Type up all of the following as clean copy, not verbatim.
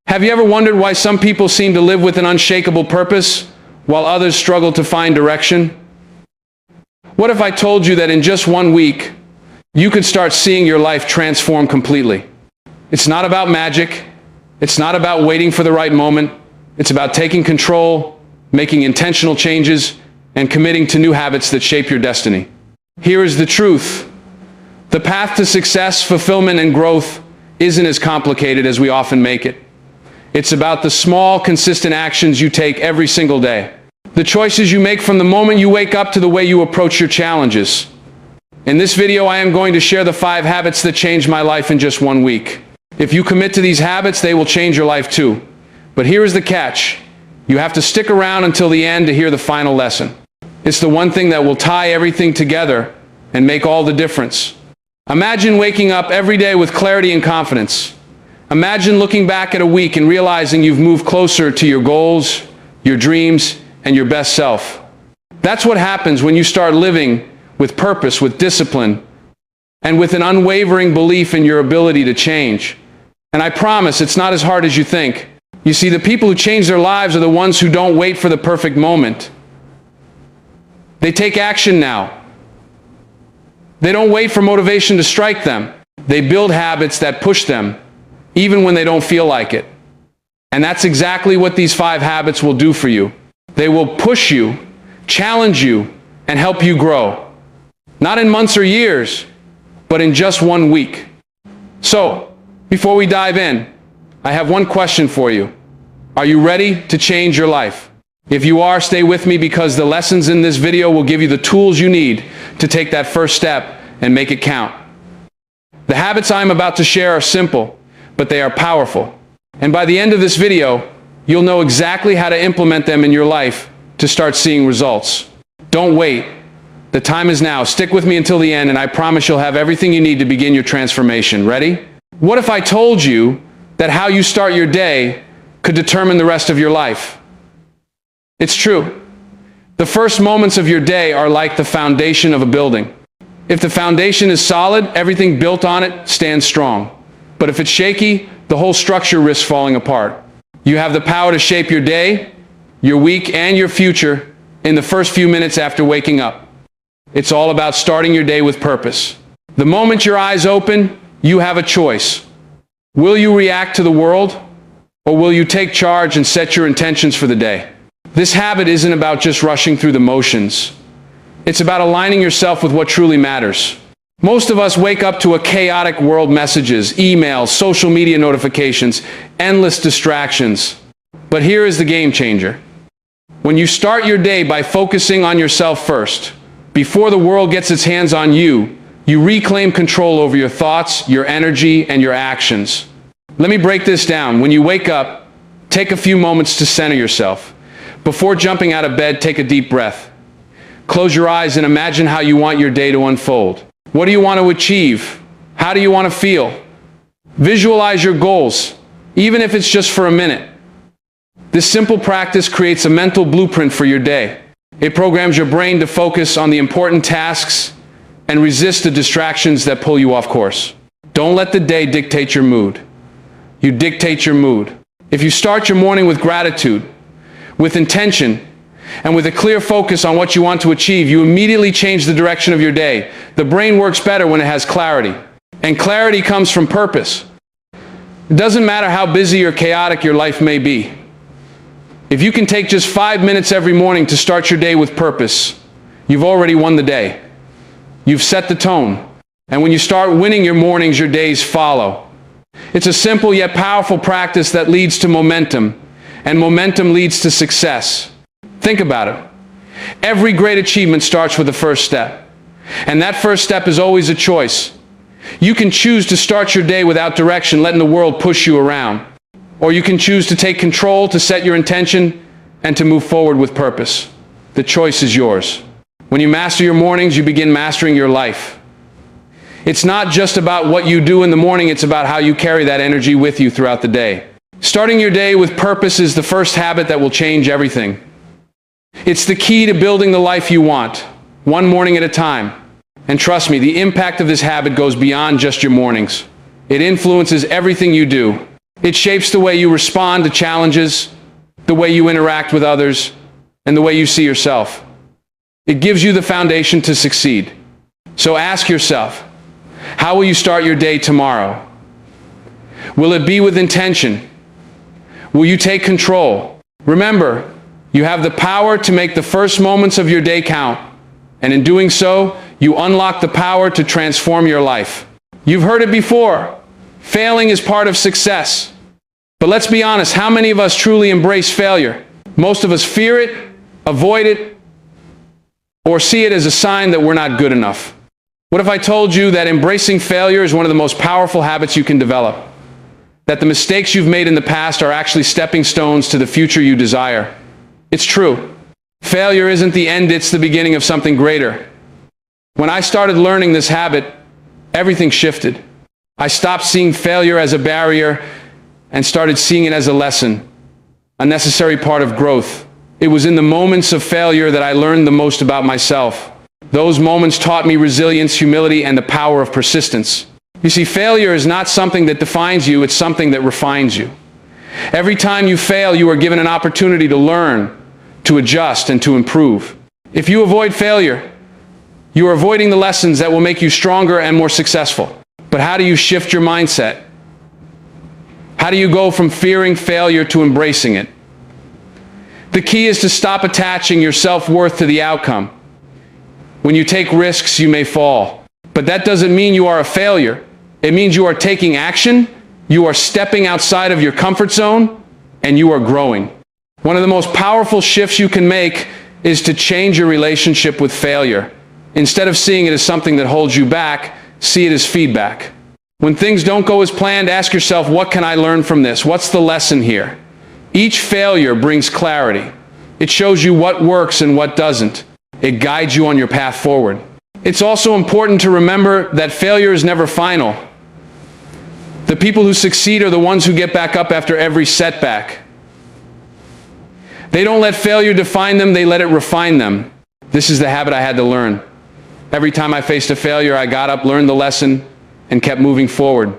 Have you ever wondered why some people seem to live with an unshakable purpose while others struggle to find direction? What if I told you that in just 1 week, you could start seeing your life transform completely? It's not about magic. It's not about waiting for the right moment. It's about taking control, making intentional changes, and committing to new habits that shape your destiny. Here is the truth. The path to success, fulfillment, and growth isn't as complicated as we often make it. It's about the small, consistent actions you take every single day. The choices you make from the moment you wake up to the way you approach your challenges. In this video, I am going to share the 5 habits that changed my life in just 1 week. If you commit to these habits, they will change your life too. But here is the catch. You have to stick around until the end to hear the final lesson. It's the one thing that will tie everything together and make all the difference. Imagine waking up every day with clarity and confidence. Imagine looking back at a week and realizing you've moved closer to your goals, your dreams, and your best self. That's what happens when you start living with purpose, with discipline, and with an unwavering belief in your ability to change. And I promise it's not as hard as you think. You see, the people who change their lives are the ones who don't wait for the perfect moment. They take action now. They don't wait for motivation to strike them. They build habits that push them, even when they don't feel like it. And that's exactly what these 5 habits will do for you. They will push you, challenge you, and help you grow. Not in months or years, but in just 1 week. So, before we dive in, I have one question for you. Are you ready to change your life? If you are, stay with me because the lessons in this video will give you the tools you need to take that first step and make it count. The habits I'm about to share are simple, but they are powerful. And by the end of this video, you'll know exactly how to implement them in your life to start seeing results. Don't wait. The time is now. Stick with me until the end, and I promise you'll have everything you need to begin your transformation. Ready? What if I told you that how you start your day could determine the rest of your life? It's true. The first moments of your day are like the foundation of a building. If the foundation is solid, everything built on it stands strong. But if it's shaky, the whole structure risks falling apart. You have the power to shape your day, your week, and your future in the first few minutes after waking up. It's all about starting your day with purpose. The moment your eyes open, you have a choice. Will you react to the world, or will you take charge and set your intentions for the day? This habit isn't about just rushing through the motions. It's about aligning yourself with what truly matters. Most of us wake up to a chaotic world: messages, emails, social media notifications, endless distractions. But here is the game changer. When you start your day by focusing on yourself first, before the world gets its hands on you, you reclaim control over your thoughts, your energy, and your actions. Let me break this down. When you wake up, take a few moments to center yourself. Before jumping out of bed, take a deep breath. Close your eyes and imagine how you want your day to unfold. What do you want to achieve? How do you want to feel? Visualize your goals, even if it's just for a minute. This simple practice creates a mental blueprint for your day. It programs your brain to focus on the important tasks and resist the distractions that pull you off course. Don't let the day dictate your mood. You dictate your mood. If you start your morning with gratitude, with intention, and with a clear focus on what you want to achieve, you immediately change the direction of your day. The brain works better when it has clarity. And clarity comes from purpose. It doesn't matter how busy or chaotic your life may be. If you can take just 5 minutes every morning to start your day with purpose, you've already won the day. You've set the tone. And when you start winning your mornings, your days follow. It's a simple yet powerful practice that leads to momentum, and momentum leads to success. Think about it. Every great achievement starts with the first step. And that first step is always a choice. You can choose to start your day without direction, letting the world push you around. Or you can choose to take control, to set your intention, and to move forward with purpose. The choice is yours. When you master your mornings, you begin mastering your life. It's not just about what you do in the morning, it's about how you carry that energy with you throughout the day. Starting your day with purpose is the first habit that will change everything. It's the key to building the life you want, one morning at a time. And trust me, the impact of this habit goes beyond just your mornings. It influences everything you do. It shapes the way you respond to challenges, the way you interact with others, and the way you see yourself. It gives you the foundation to succeed. So ask yourself, how will you start your day tomorrow? Will it be with intention? Will you take control? Remember, you have the power to make the first moments of your day count, and in doing so, you unlock the power to transform your life. You've heard it before. Failing is part of success. But let's be honest, how many of us truly embrace failure? Most of us fear it, avoid it, or see it as a sign that we're not good enough. What if I told you that embracing failure is one of the most powerful habits you can develop? That the mistakes you've made in the past are actually stepping stones to the future you desire? It's true. Failure isn't the end, it's the beginning of something greater. When I started learning this habit, everything shifted. I stopped seeing failure as a barrier and started seeing it as a lesson, a necessary part of growth. It was in the moments of failure that I learned the most about myself. Those moments taught me resilience, humility, and the power of persistence. You see, failure is not something that defines you, it's something that refines you. Every time you fail, you are given an opportunity to learn, to adjust, and to improve. If you avoid failure, you are avoiding the lessons that will make you stronger and more successful. But how do you shift your mindset? How do you go from fearing failure to embracing it? The key is to stop attaching your self-worth to the outcome. When you take risks, you may fall. But that doesn't mean you are a failure. It means you are taking action, you are stepping outside of your comfort zone, and you are growing. One of the most powerful shifts you can make is to change your relationship with failure. Instead of seeing it as something that holds you back, see it as feedback. When things don't go as planned, ask yourself, what can I learn from this? What's the lesson here? Each failure brings clarity. It shows you what works and what doesn't. It guides you on your path forward. It's also important to remember that failure is never final. The people who succeed are the ones who get back up after every setback. They don't let failure define them, they let it refine them. This is the habit I had to learn. Every time I faced a failure, I got up, learned the lesson, and kept moving forward.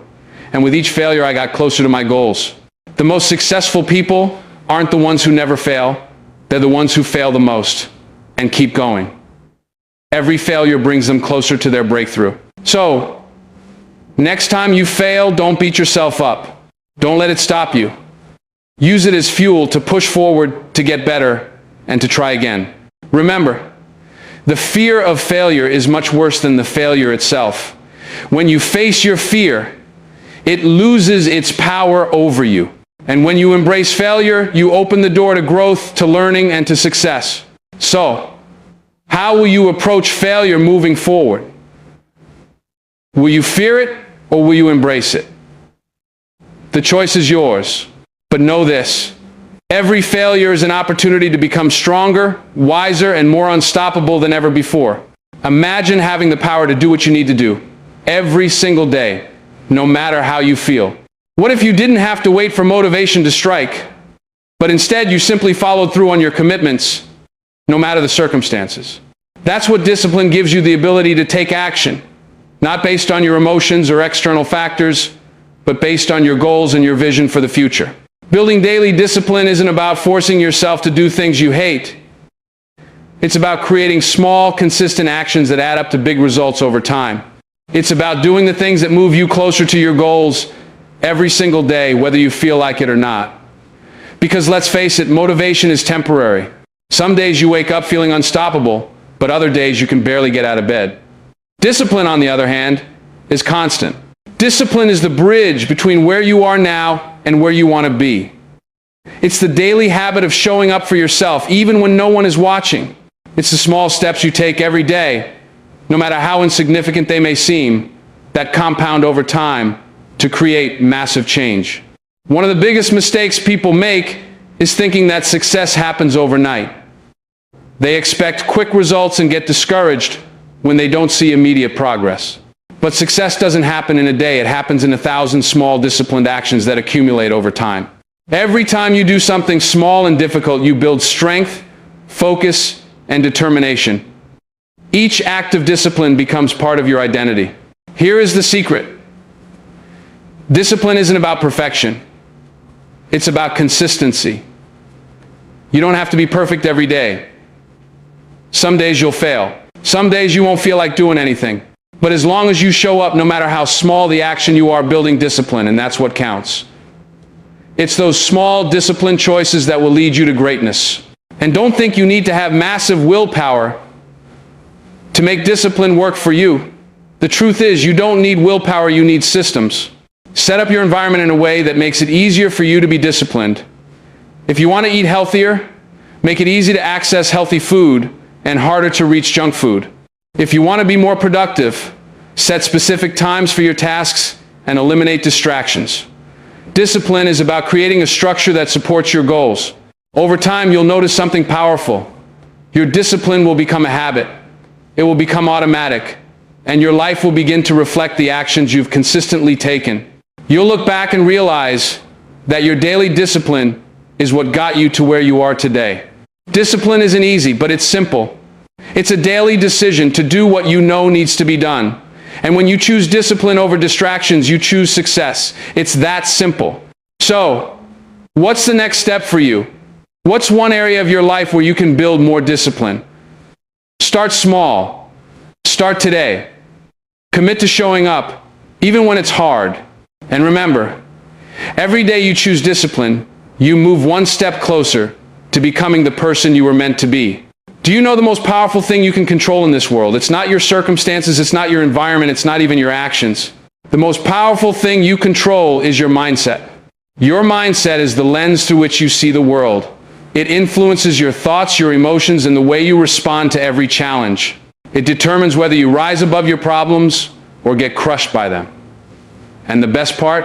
And with each failure, I got closer to my goals. The most successful people aren't the ones who never fail. They're the ones who fail the most and keep going. Every failure brings them closer to their breakthrough. So, next time you fail, don't beat yourself up. Don't let it stop you. Use it as fuel to push forward, to get better, and to try again. Remember, the fear of failure is much worse than the failure itself. When you face your fear, it loses its power over you. And when you embrace failure, you open the door to growth, to learning, and to success. So, how will you approach failure moving forward? Will you fear it or will you embrace it? The choice is yours. But know this, every failure is an opportunity to become stronger, wiser, and more unstoppable than ever before. Imagine having the power to do what you need to do every single day, no matter how you feel. What if you didn't have to wait for motivation to strike, but instead you simply followed through on your commitments, no matter the circumstances? That's what discipline gives you, the ability to take action, not based on your emotions or external factors, but based on your goals and your vision for the future. Building daily discipline isn't about forcing yourself to do things you hate. It's about creating small, consistent actions that add up to big results over time. It's about doing the things that move you closer to your goals every single day, whether you feel like it or not. Because let's face it, motivation is temporary. Some days you wake up feeling unstoppable, but other days you can barely get out of bed. Discipline, on the other hand, is constant. Discipline is the bridge between where you are now and where you want to be. It's the daily habit of showing up for yourself, even when no one is watching. It's the small steps you take every day, no matter how insignificant they may seem, that compound over time to create massive change. One of the biggest mistakes people make is thinking that success happens overnight. They expect quick results and get discouraged when they don't see immediate progress. But success doesn't happen in a day. It happens in 1,000 small, disciplined actions that accumulate over time. Every time you do something small and difficult, you build strength, focus, and determination. Each act of discipline becomes part of your identity. Here is the secret. Discipline isn't about perfection. It's about consistency. You don't have to be perfect every day. Some days you'll fail. Some days you won't feel like doing anything. But as long as you show up, no matter how small the action, you are building discipline, and that's what counts. It's those small, disciplined choices that will lead you to greatness. And don't think you need to have massive willpower to make discipline work for you. The truth is, you don't need willpower, you need systems. Set up your environment in a way that makes it easier for you to be disciplined. If you want to eat healthier, make it easy to access healthy food and harder to reach junk food. If you want to be more productive, set specific times for your tasks and eliminate distractions. Discipline is about creating a structure that supports your goals. Over time, you'll notice something powerful. Your discipline will become a habit. It will become automatic, and your life will begin to reflect the actions you've consistently taken. You'll look back and realize that your daily discipline is what got you to where you are today. Discipline isn't easy, but it's simple. It's a daily decision to do what you know needs to be done. And when you choose discipline over distractions, you choose success. It's that simple. So, what's the next step for you? What's one area of your life where you can build more discipline? Start small. Start today. Commit to showing up, even when it's hard. And remember, every day you choose discipline, you move one step closer to becoming the person you were meant to be. Do you know the most powerful thing you can control in this world? It's not your circumstances, it's not your environment, it's not even your actions. The most powerful thing you control is your mindset. Your mindset is the lens through which you see the world. It influences your thoughts, your emotions, and the way you respond to every challenge. It determines whether you rise above your problems or get crushed by them. And the best part,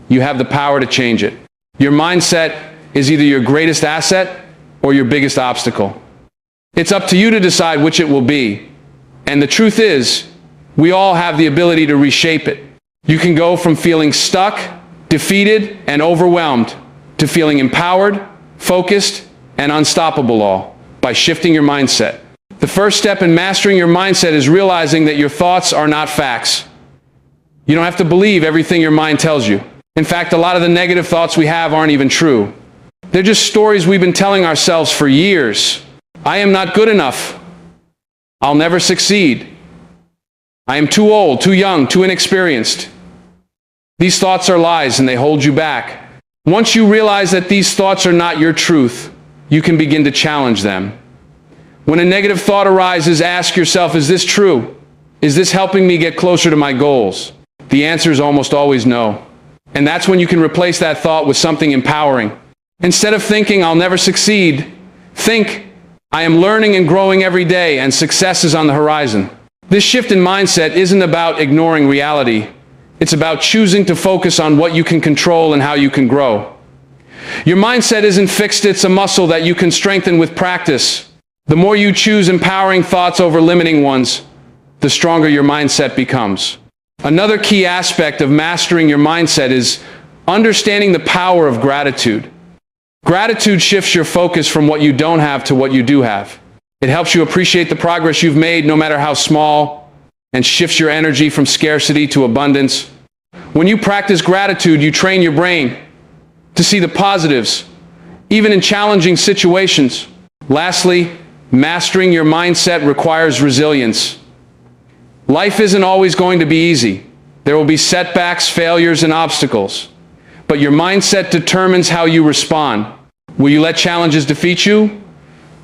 you have the power to change it. Your mindset is either your greatest asset or your biggest obstacle. It's up to you to decide which it will be. And the truth is, we all have the ability to reshape it. You can go from feeling stuck, defeated, and overwhelmed to feeling empowered, focused, and unstoppable, all by shifting your mindset. The first step in mastering your mindset is realizing that your thoughts are not facts. You don't have to believe everything your mind tells you. In fact, a lot of the negative thoughts we have aren't even true. They're just stories we've been telling ourselves for years. I am not good enough. I'll never succeed. I am too old, too young, too inexperienced. These thoughts are lies and they hold you back. Once you realize that these thoughts are not your truth, you can begin to challenge them. When a negative thought arises, ask yourself, is this true? Is this helping me get closer to my goals? The answer is almost always no. And that's when you can replace that thought with something empowering. Instead of thinking, I'll never succeed, think, I am learning and growing every day, and success is on the horizon. This shift in mindset isn't about ignoring reality. It's about choosing to focus on what you can control and how you can grow. Your mindset isn't fixed, it's a muscle that you can strengthen with practice. The more you choose empowering thoughts over limiting ones, the stronger your mindset becomes. Another key aspect of mastering your mindset is understanding the power of gratitude. Gratitude shifts your focus from what you don't have to what you do have. It helps you appreciate the progress you've made, no matter how small, and shifts your energy from scarcity to abundance. When you practice gratitude, you train your brain to see the positives, even in challenging situations. Lastly, mastering your mindset requires resilience. Life isn't always going to be easy. There will be setbacks, failures, and obstacles. But your mindset determines how you respond. Will you let challenges defeat you,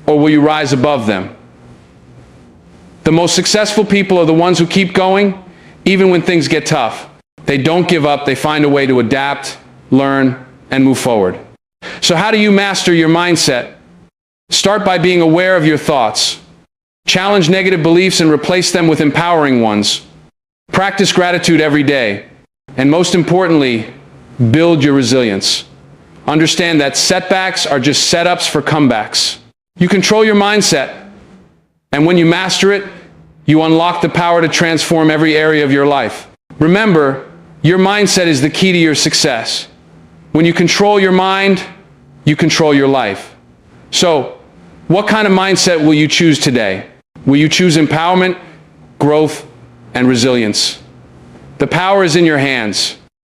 or will you rise above them? The most successful people are the ones who keep going, even when things get tough. They don't give up, they find a way to adapt, learn, and move forward. So how do you master your mindset? Start by being aware of your thoughts. Challenge negative beliefs and replace them with empowering ones. Practice gratitude every day. And most importantly, build your resilience. Understand that setbacks are just setups for comebacks. You control your mindset, and when you master it, you unlock the power to transform every area of your life. Remember, your mindset is the key to your success. When you control your mind, you control your life. So, what kind of mindset will you choose today? Will you choose empowerment, growth, and resilience? The power is in your hands.